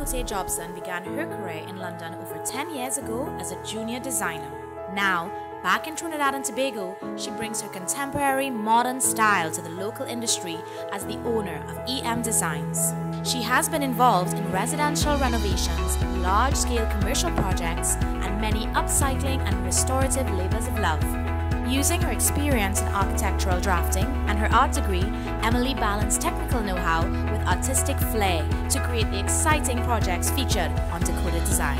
Beyoncé Jobson began her career in London over 10 years ago as a junior designer. Now, back in Trinidad and Tobago, she brings her contemporary modern style to the local industry as the owner of EM Designs. She has been involved in residential renovations, large-scale commercial projects, and many upcycling and restorative labors of love. Using her experience in architectural drafting and her art degree, Emily balanced technical know-how with artistic flair to create the exciting projects featured on Decoded Design.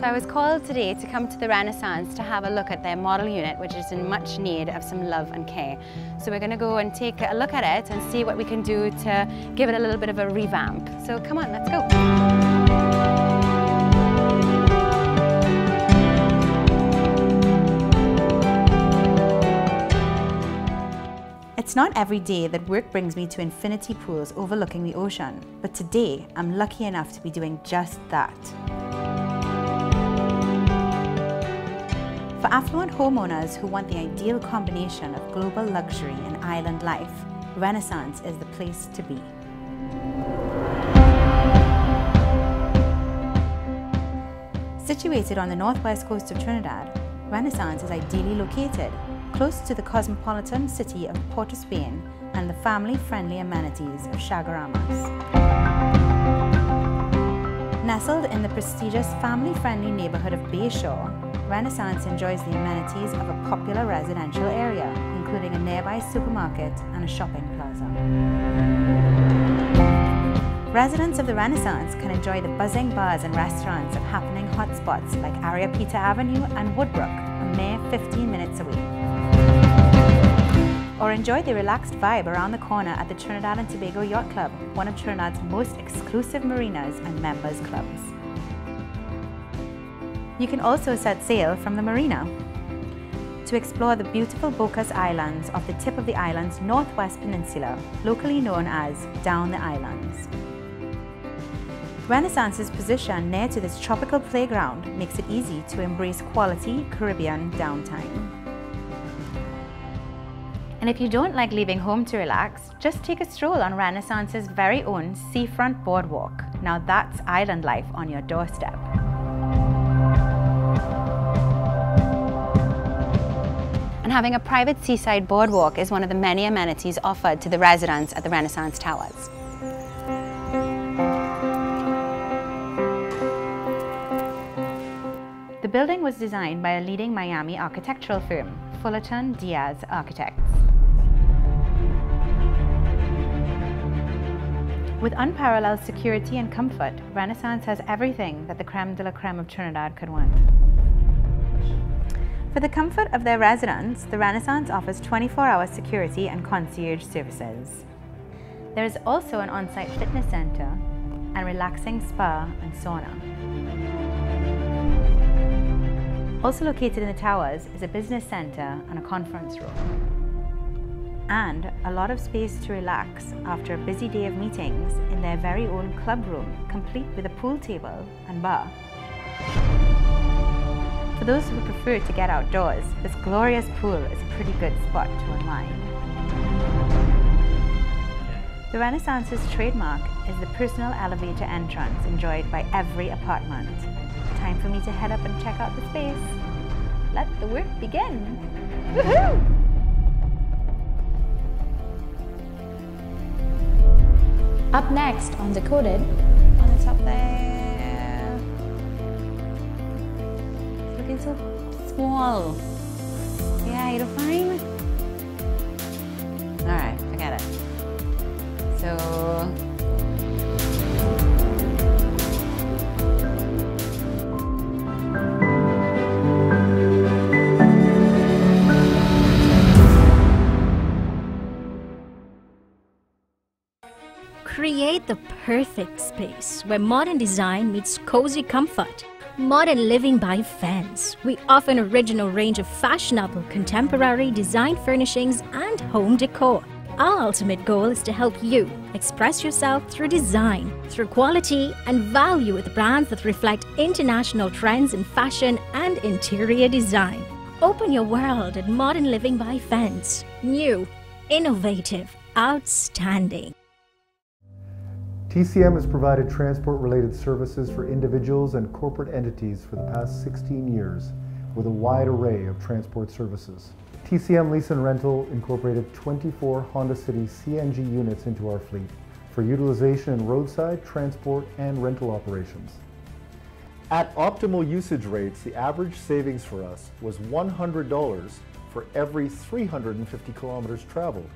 I was called today to come to the Renaissance to have a look at their model unit, which is in much need of some love and care. So we're going to go and take a look at it and see what we can do to give it a little bit of a revamp. So come on, let's go. It's not every day that work brings me to infinity pools overlooking the ocean, but today I'm lucky enough to be doing just that. For affluent homeowners who want the ideal combination of global luxury and island life, Renaissance is the place to be. Situated on the northwest coast of Trinidad, Renaissance is ideally located, close to the cosmopolitan city of Port of Spain and the family-friendly amenities of Chagaramas. Nestled in the prestigious family-friendly neighborhood of Bayshore, Renaissance enjoys the amenities of a popular residential area, including a nearby supermarket and a shopping plaza. Residents of the Renaissance can enjoy the buzzing bars and restaurants of happening hotspots like Ariapita Avenue and Woodbrook, a mere 15 minutes away. Or enjoy the relaxed vibe around the corner at the Trinidad and Tobago Yacht Club, one of Trinidad's most exclusive marinas and members clubs. You can also set sail from the marina to explore the beautiful Bocas Islands off the tip of the island's northwest peninsula, locally known as Down the Islands. Renaissance's position near to this tropical playground makes it easy to embrace quality Caribbean downtime. And if you don't like leaving home to relax, just take a stroll on Renaissance's very own seafront boardwalk. Now that's island life on your doorstep. And having a private seaside boardwalk is one of the many amenities offered to the residents at the Renaissance Towers. The building was designed by a leading Miami architectural firm, Fullerton Diaz Architects. With unparalleled security and comfort, Renaissance has everything that the creme de la creme of Trinidad could want. For the comfort of their residents, the Renaissance offers 24-hour security and concierge services. There is also an on-site fitness center and relaxing spa and sauna. Also located in the towers is a business center and a conference room. And a lot of space to relax after a busy day of meetings in their very own club room, complete with a pool table and bar. For those who prefer to get outdoors, this glorious pool is a pretty good spot to unwind. The Renaissance's trademark is the personal elevator entrance enjoyed by every apartment. Time for me to head up and check out the space. Let the work begin! Woohoo! Up next on Decoded, On the top there. It's looking so small. Yeah, you don't find? Alright, forget it. So create the perfect space where modern design meets cozy comfort. Modern living by fans. We offer an original range of fashionable, contemporary design furnishings and home decor. Our ultimate goal is to help you express yourself through design, through quality and value with brands that reflect international trends in fashion and interior design. Open your world at Modern Living by Fence. New, innovative, outstanding. TCM has provided transport-related services for individuals and corporate entities for the past 16 years with a wide array of transport services. TCM Lease and Rental incorporated 24 Honda City CNG units into our fleet for utilization in roadside, transport, and rental operations. At optimal usage rates, the average savings for us was $100 for every 350 kilometers traveled.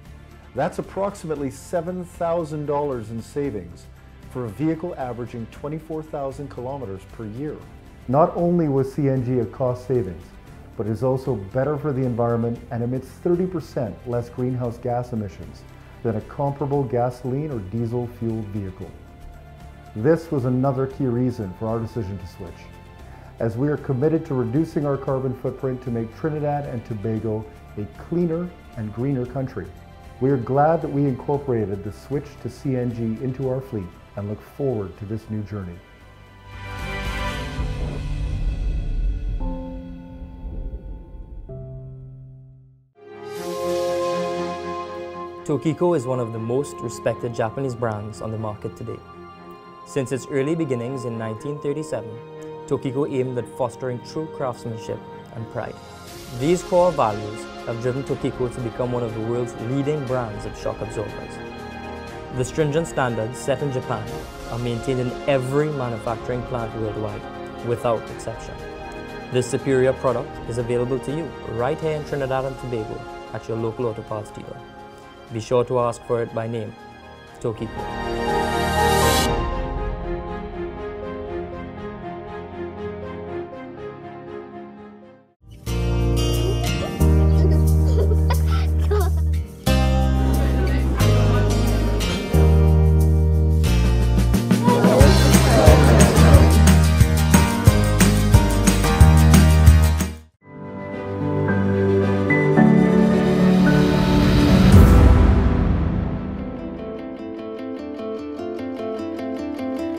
That's approximately $7,000 in savings for a vehicle averaging 24,000 kilometers per year. Not only was CNG a cost savings, but it is also better for the environment and emits 30% less greenhouse gas emissions than a comparable gasoline or diesel fueled vehicle. This was another key reason for our decision to switch, as we are committed to reducing our carbon footprint to make Trinidad and Tobago a cleaner and greener country. We are glad that we incorporated the switch to CNG into our fleet and look forward to this new journey. Tokiko is one of the most respected Japanese brands on the market today. Since its early beginnings in 1937, Tokiko aimed at fostering true craftsmanship and pride. These core values have driven Tokiko to become one of the world's leading brands of shock absorbers. The stringent standards set in Japan are maintained in every manufacturing plant worldwide, without exception. This superior product is available to you right here in Trinidad and Tobago at your local auto parts dealer. Be sure to ask for it by name, Tokiko.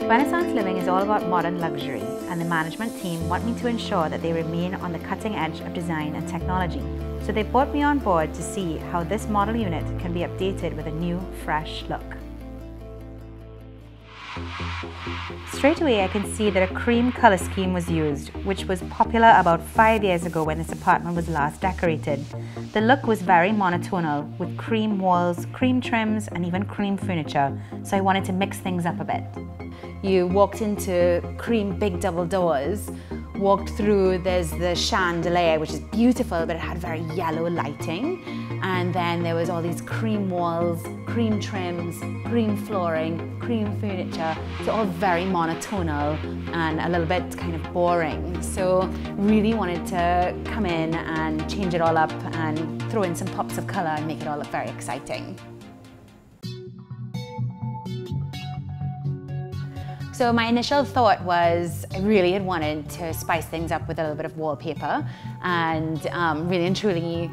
Renaissance Living is all about modern luxury, and the management team want me to ensure that they remain on the cutting edge of design and technology. So they brought me on board to see how this model unit can be updated with a new, fresh look. Straight away I can see that a cream colour scheme was used, which was popular about 5 years ago when this apartment was last decorated. The look was very monotonal, with cream walls, cream trims and even cream furniture, so I wanted to mix things up a bit. You walked into cream big double doors, walked through, there's the chandelier, which is beautiful, but it had very yellow lighting. And then there was all these cream walls, cream trims, cream flooring, cream furniture. So all very monotonal and a little bit kind of boring. So really wanted to come in and change it all up and throw in some pops of color and make it all look very exciting. So my initial thought was I really had wanted to spice things up with a little bit of wallpaper and really and truly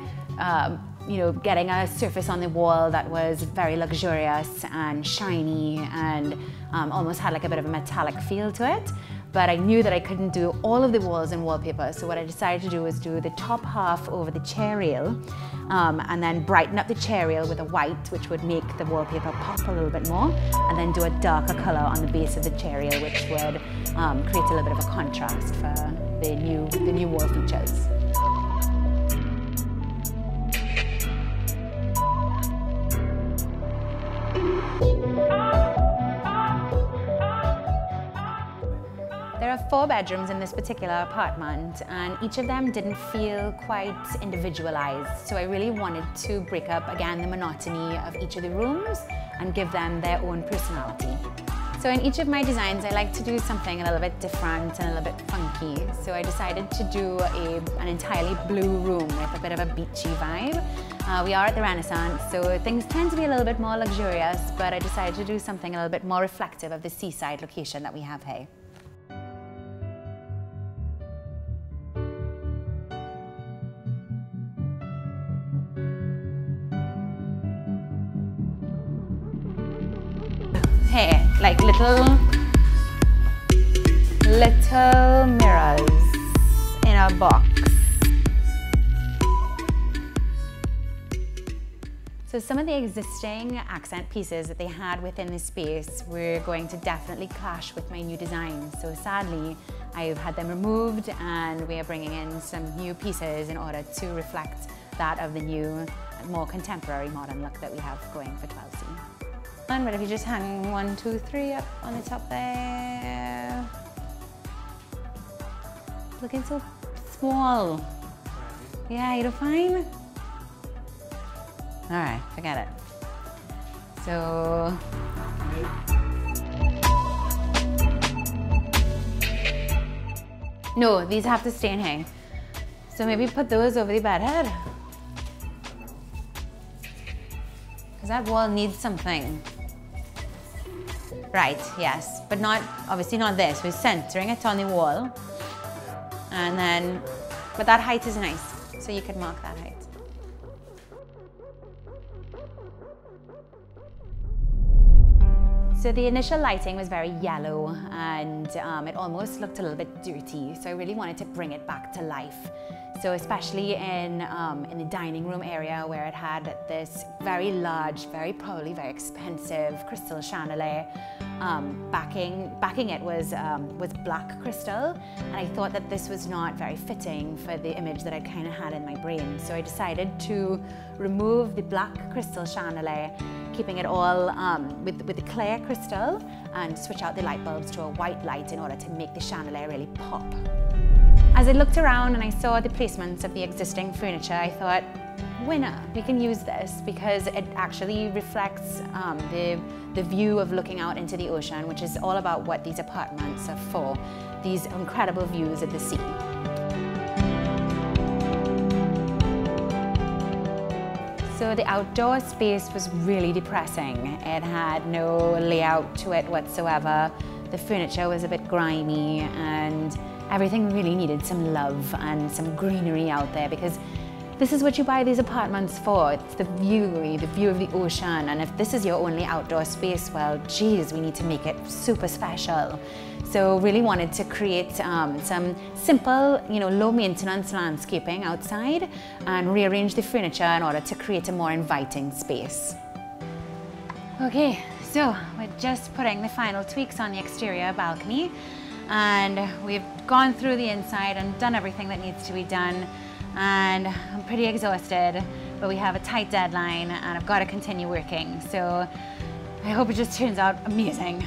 getting a surface on the wall that was very luxurious and shiny and almost had like a bit of a metallic feel to it. But I knew that I couldn't do all of the walls in wallpaper, so what I decided to do was do the top half over the chair rail and then brighten up the chair rail with a white, which would make the wallpaper pop a little bit more, and then do a darker colour on the base of the chair rail, which would create a little bit of a contrast for the new wall features. There are 4 bedrooms in this particular apartment, and each of them didn't feel quite individualized. So I really wanted to break up, again, the monotony of each of the rooms and give them their own personality. So in each of my designs, I like to do something a little bit different and a little bit funky. So I decided to do an entirely blue room with a bit of a beachy vibe. We are at the Renaissance, so things tend to be a little bit more luxurious, but I decided to do something a little bit more reflective of the seaside location that we have here. Hey, like little mirrors in a box. So some of the existing accent pieces that they had within the space were going to definitely clash with my new design. So sadly, I've had them removed and we are bringing in some new pieces in order to reflect that of the new, more contemporary modern look that we have going for 12C. But if you just hang 1, 2, 3 up on the top there. Looking so small. Yeah, you don't find? All right, forget it. So, no, these have to stay in here. So maybe put those over the bed head. Because that wall needs something. Right, yes, but not, obviously not this. We're centering it on the wall. And then, but that height is nice. So you can mark that height. So the initial lighting was very yellow and it almost looked a little bit dirty. So I really wanted to bring it back to life. So especially in the dining room area where it had this very large, very probably very expensive crystal chandelier. Backing it was black crystal, and I thought that this was not very fitting for the image that I kind of had in my brain. So I decided to remove the black crystal chandelier, keeping it all with the clear crystal, and switch out the light bulbs to a white light in order to make the chandelier really pop. As I looked around and I saw the placements of the existing furniture, I thought, winner, we can use this because it actually reflects the view of looking out into the ocean, which is all about what these apartments are for, these incredible views of the sea. So the outdoor space was really depressing. It had no layout to it whatsoever. The furniture was a bit grimy and everything really needed some love and some greenery out there, because this is what you buy these apartments for. It's the view of the ocean. And if this is your only outdoor space, well, geez, we need to make it super special. So really wanted to create some simple, low maintenance landscaping outside and rearrange the furniture in order to create a more inviting space. Okay, so we're just putting the final tweaks on the exterior balcony, and we've gone through the inside and done everything that needs to be done. And I'm pretty exhausted, but we have a tight deadline and I've got to continue working. So I hope it just turns out amazing.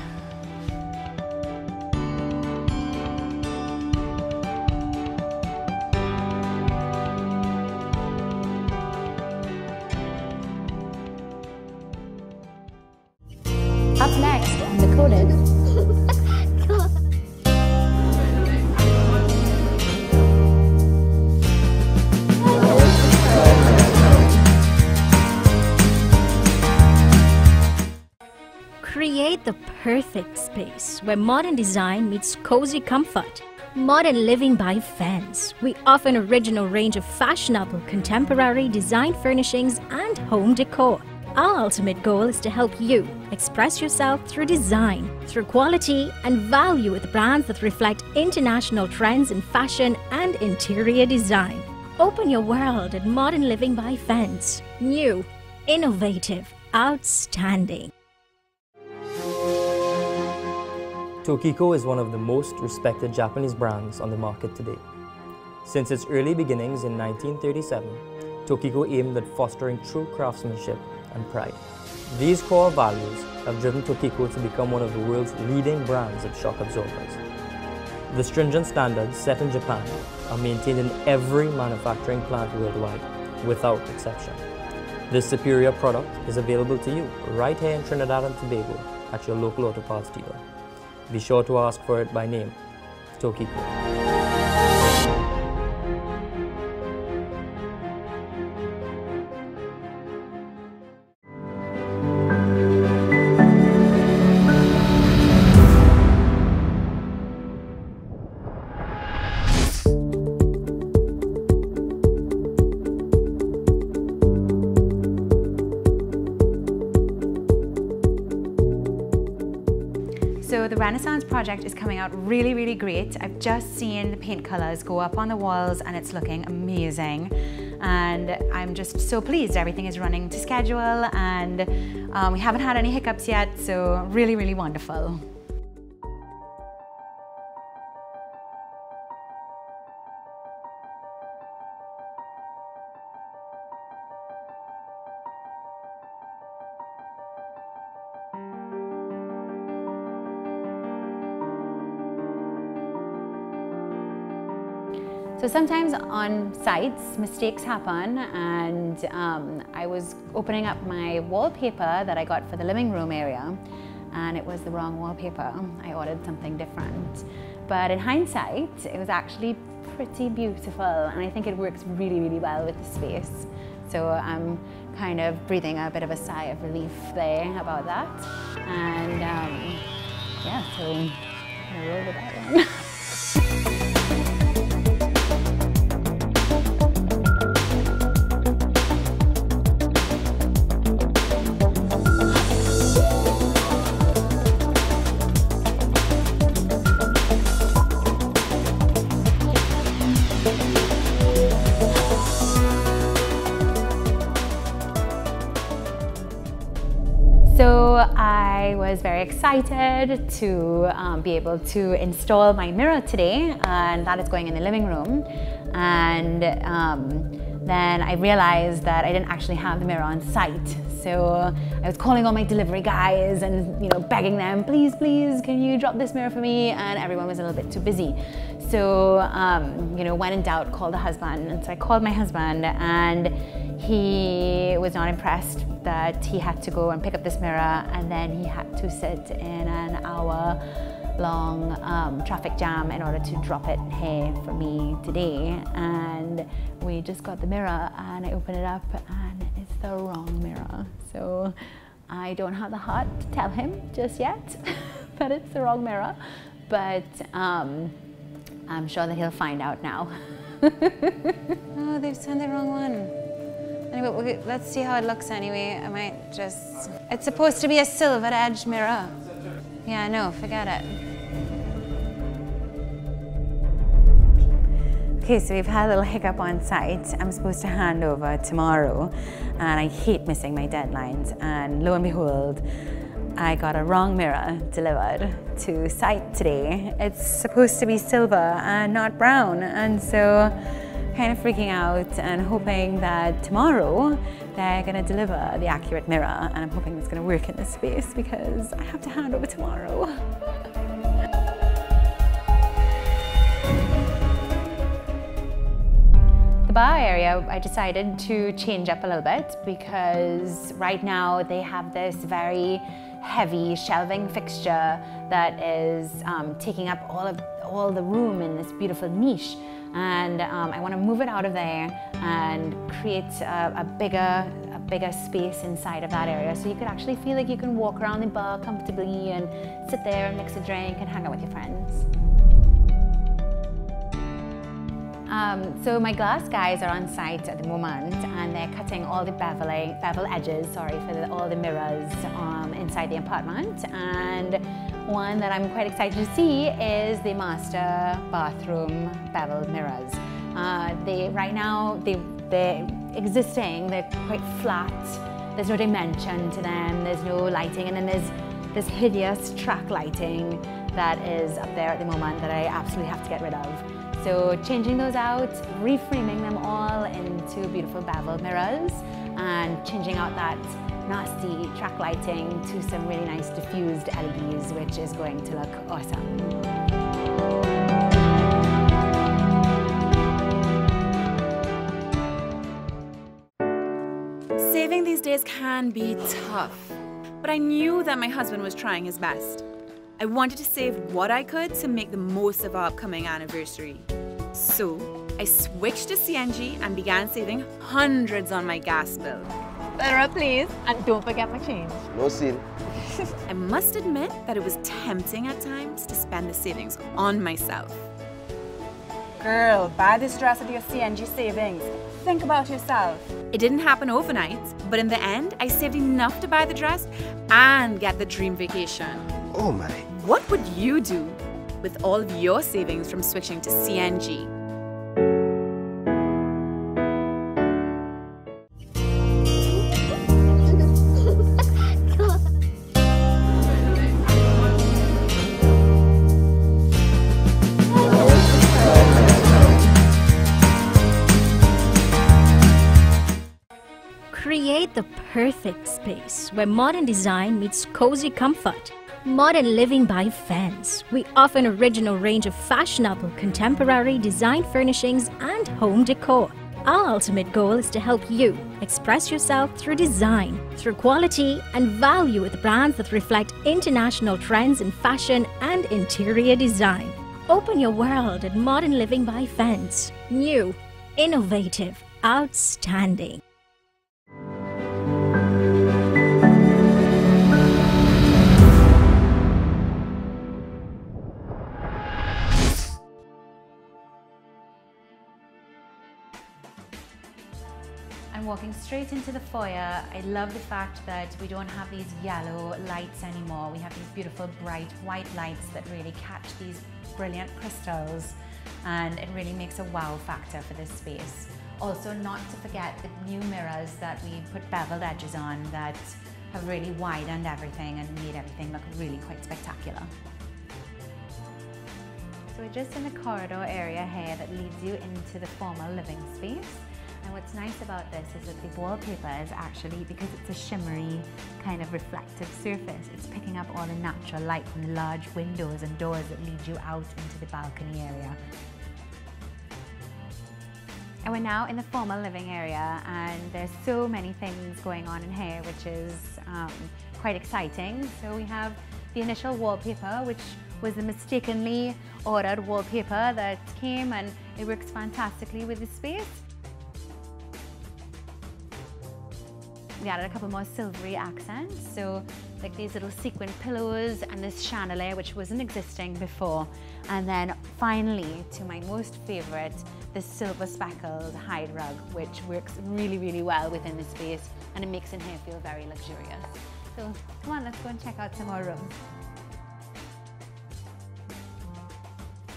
Up next on Decoded. Create the perfect space where modern design meets cozy comfort. Modern Living by Fence. We offer an original range of fashionable, contemporary design furnishings and home decor. Our ultimate goal is to help you express yourself through design, through quality and value with brands that reflect international trends in fashion and interior design. Open your world at Modern Living by Fence. New, innovative, outstanding. Tokiko is one of the most respected Japanese brands on the market today. Since its early beginnings in 1937, Tokiko aimed at fostering true craftsmanship and pride. These core values have driven Tokiko to become one of the world's leading brands of shock absorbers. The stringent standards set in Japan are maintained in every manufacturing plant worldwide, without exception. This superior product is available to you right here in Trinidad and Tobago at your local auto parts dealer. Be sure to ask for it by name, Tokiko. So the Renaissance project is coming out really, really great. I've just seen the paint colors go up on the walls and it's looking amazing. And I'm just so pleased everything is running to schedule, and we haven't had any hiccups yet, so really, really wonderful. So sometimes on sites, mistakes happen, and I was opening up my wallpaper that I got for the living room area, and it was the wrong wallpaper. I ordered something different. But in hindsight, it was actually pretty beautiful, and I think it works really, really well with the space. So I'm kind of breathing a bit of a sigh of relief there about that. And yeah, so I'm gonna roll with that one. So I was very excited to be able to install my mirror today, and that is going in the living room. And then I realized that I didn't actually have the mirror on site. So I was calling all my delivery guys and begging them, please, please, can you drop this mirror for me? And everyone was a little bit too busy. So when in doubt, call the husband. And so I called my husband, and he was not impressed that he had to go and pick up this mirror, and then he had to sit in an hour-long traffic jam in order to drop it here for me today. And we just got the mirror, and I opened it up, and it's the wrong mirror. So I don't have the heart to tell him just yet that it's the wrong mirror, but I'm sure that he'll find out now. Oh, they've sent the wrong one. Anyway, let's see how it looks anyway. I might just... It's supposed to be a silver edge mirror. Yeah, no, forget it. Okay, so we've had a little hiccup on site. I'm supposed to hand over tomorrow, and I hate missing my deadlines. And lo and behold, I got a wrong mirror delivered to site today. It's supposed to be silver and not brown, and so kind of freaking out and hoping that tomorrow they're going to deliver the accurate mirror, and I'm hoping it's going to work in this space because I have to hand over tomorrow. The bar area, I decided to change up a little bit because right now they have this very heavy shelving fixture that is taking up all the room in this beautiful niche. And I want to move it out of there and create a bigger space inside of that area, so you could actually feel like you can walk around the bar comfortably and sit there and mix a drink and hang out with your friends. So my glass guys are on site at the moment, and they're cutting all the bevel edges, for all the mirrors inside the apartment. And one that I'm quite excited to see is the master bathroom bevel mirrors. Right now, they're existing, they're quite flat, there's no dimension to them, there's no lighting, and then there's this hideous track lighting that is up there at the moment that I absolutely have to get rid of. So changing those out, reframing them all into beautiful bevel mirrors, and changing out that nasty track lighting to some really nice diffused LEDs, which is going to look awesome. Saving these days can be tough, but I knew that my husband was trying his best. I wanted to save what I could to make the most of our upcoming anniversary. So I switched to CNG and began saving hundreds on my gas bill. Better please, and don't forget my change. No sin. I must admit that it was tempting at times to spend the savings on myself. Girl, buy this dress with your CNG savings. Think about yourself. It didn't happen overnight, but in the end, I saved enough to buy the dress and get the dream vacation. Oh my What would you do with all of your savings from switching to CNG? Create the perfect space where modern design meets cozy comfort. Modern Living by Fence. We offer an original range of fashionable, contemporary design furnishings and home decor. Our ultimate goal is to help you express yourself through design, through quality and value with brands that reflect international trends in fashion and interior design. Open your world at Modern Living by Fence. New, innovative, outstanding. I'm walking straight into the foyer. I love the fact that we don't have these yellow lights anymore. We have these beautiful bright white lights that really catch these brilliant crystals, and it really makes a wow factor for this space. Also, not to forget the new mirrors that we put beveled edges on that have really widened everything and made everything look really quite spectacular. So we're just in the corridor area here that leads you into the formal living space. And what's nice about this is that the wallpaper is actually, because it's a shimmery kind of reflective surface, it's picking up all the natural light from the large windows and doors that lead you out into the balcony area. And we're now in the formal living area, and there's so many things going on in here, which is quite exciting. So we have the initial wallpaper, which was the mistakenly ordered wallpaper that came, and it works fantastically with the space. We added a couple more silvery accents, so like these little sequin pillows and this chandelier, which wasn't existing before. And then finally, to my most favorite, this silver speckled hide rug, which works really, really well within the space, and it makes in here feel very luxurious. So come on, let's go and check out some more rooms.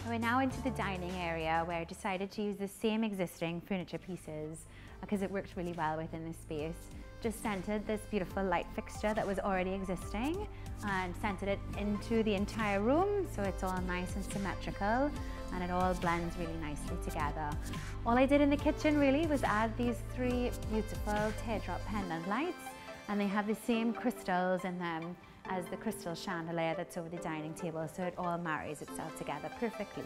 We're now into the dining area, where I decided to use the same existing furniture pieces because it worked really well within this space. Just centered this beautiful light fixture that was already existing and centered it into the entire room, so it's all nice and symmetrical and it all blends really nicely together. All I did in the kitchen really was add these three beautiful teardrop pendant lights, and they have the same crystals in them as the crystal chandelier that's over the dining table, so it all marries itself together perfectly.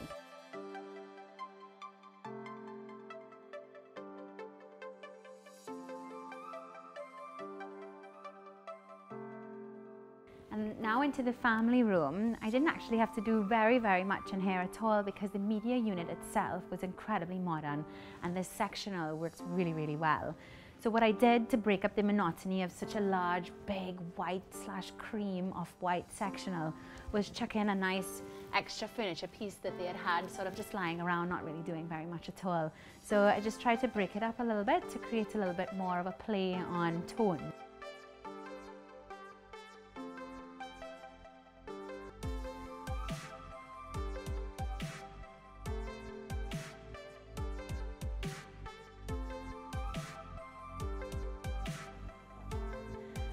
And now into the family room. I didn't actually have to do very much in here at all because the media unit itself was incredibly modern, and this sectional works really well. So what I did to break up the monotony of such a large, big, white/cream off-white sectional was chuck in a nice extra furniture piece that they had sort of just lying around, not really doing very much at all. So I just tried to break it up a little bit to create a little bit more of a play on tone.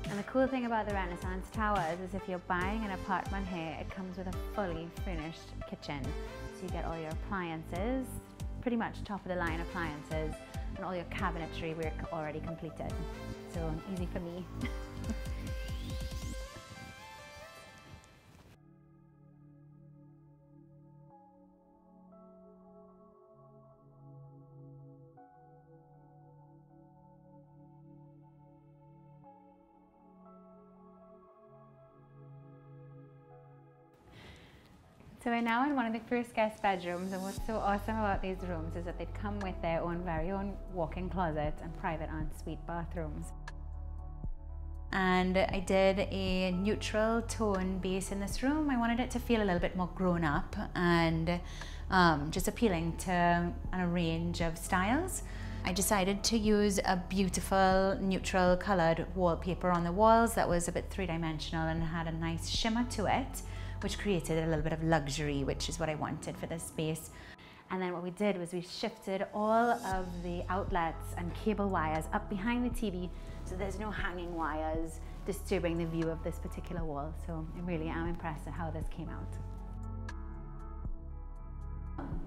And the cool thing about the Renaissance Towers is if you're buying an apartment here, it comes with a fully furnished kitchen. So you get all your appliances, pretty much top of the line appliances, and all your cabinetry work already completed. So easy for me. So we're now in one of the first guest bedrooms, and what's so awesome about these rooms is that they come with their very own walk-in closet and private ensuite bathrooms. And I did a neutral tone base in this room. I wanted it to feel a little bit more grown up and just appealing to a range of styles. I decided to use a beautiful neutral colored wallpaper on the walls that was a bit three-dimensional and had a nice shimmer to it, which created a little bit of luxury, which is what I wanted for this space. And then what we did was we shifted all of the outlets and cable wires up behind the TV, so there's no hanging wires disturbing the view of this particular wall. So I really am impressed at how this came out.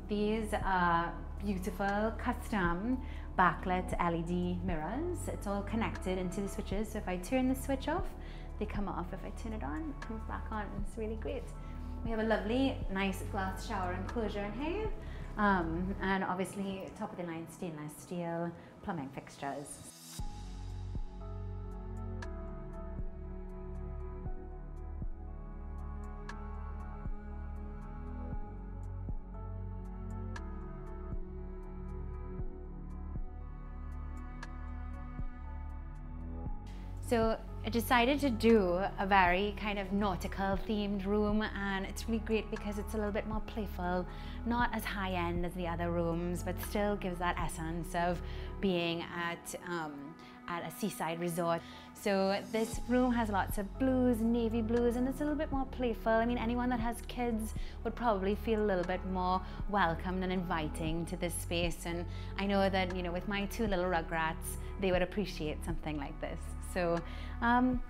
These are beautiful custom backlit LED mirrors. It's all connected into the switches, so if I turn the switch off, they come off. If I turn it on, it comes back on. It's really great. We have a lovely, nice glass shower enclosure in here, and obviously top of the line stainless steel plumbing fixtures. So I decided to do a very kind of nautical themed room, and it's really great because it's a little bit more playful, not as high end as the other rooms, but still gives that essence of being at a seaside resort. So this room has lots of blues, navy blues, and it's a little bit more playful. I mean, anyone that has kids would probably feel a little bit more welcomed and inviting to this space. And I know that, you know, with my two little rugrats, they would appreciate something like this. So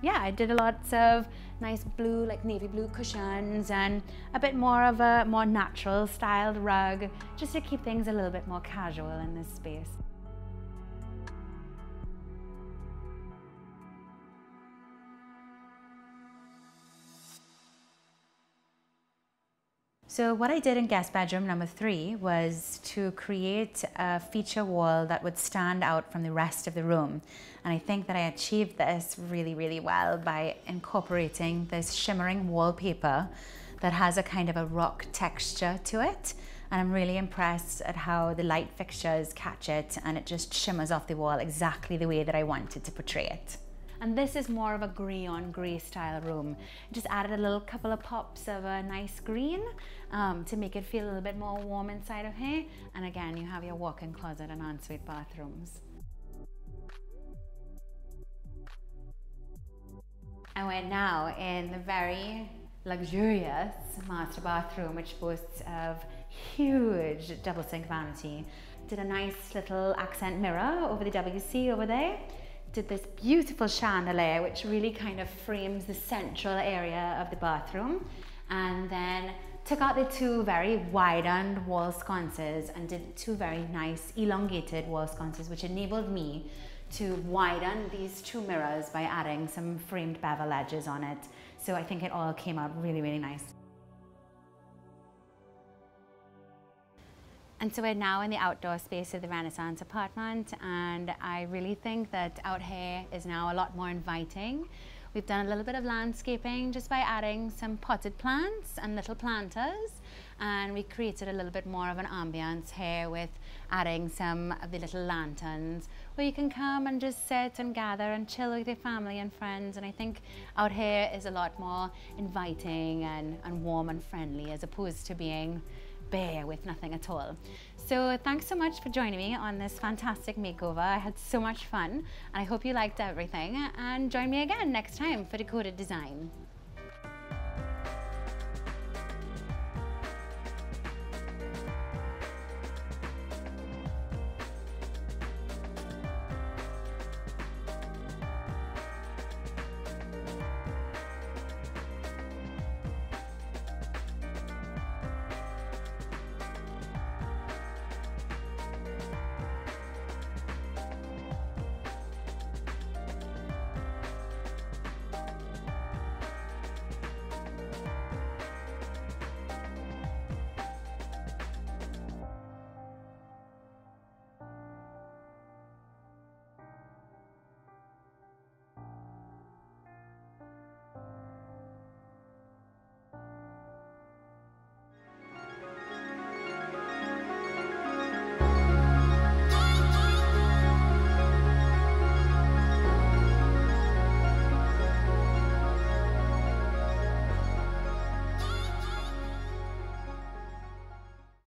yeah, I did a lot of nice blue, like navy blue cushions, and a bit more of a more natural styled rug, just to keep things a little bit more casual in this space. So what I did in guest bedroom number 3 was to create a feature wall that would stand out from the rest of the room. And I think that I achieved this really, really well by incorporating this shimmering wallpaper that has a kind of a rock texture to it. And I'm really impressed at how the light fixtures catch it, and it just shimmers off the wall exactly the way that I wanted to portray it. And this is more of a grey on grey style room. Just added a couple of pops of a nice green to make it feel a little bit more warm inside of here. And again, you have your walk-in closet and ensuite bathrooms. And we're now in the very luxurious master bathroom, which boasts of huge double sink vanity. Did a nice little accent mirror over the WC over there. Did this beautiful chandelier which really kind of frames the central area of the bathroom, and then took out the 2 very widened wall sconces and did 2 very nice elongated wall sconces, which enabled me to widen these 2 mirrors by adding some framed bevel edges on it. So I think it all came out really, really nice. And so we're now in the outdoor space of the Renaissance apartment, and I really think that out here is now a lot more inviting. We've done a little bit of landscaping just by adding some potted plants and little planters, and we created a little bit more of an ambience here with adding some of the little lanterns where you can come and just sit and gather and chill with your family and friends. And I think out here is a lot more inviting and warm and friendly, as opposed to being bare with nothing at all. So thanks so much for joining me on this fantastic makeover. I had so much fun, and I hope you liked everything, and join me again next time for Decoded Design.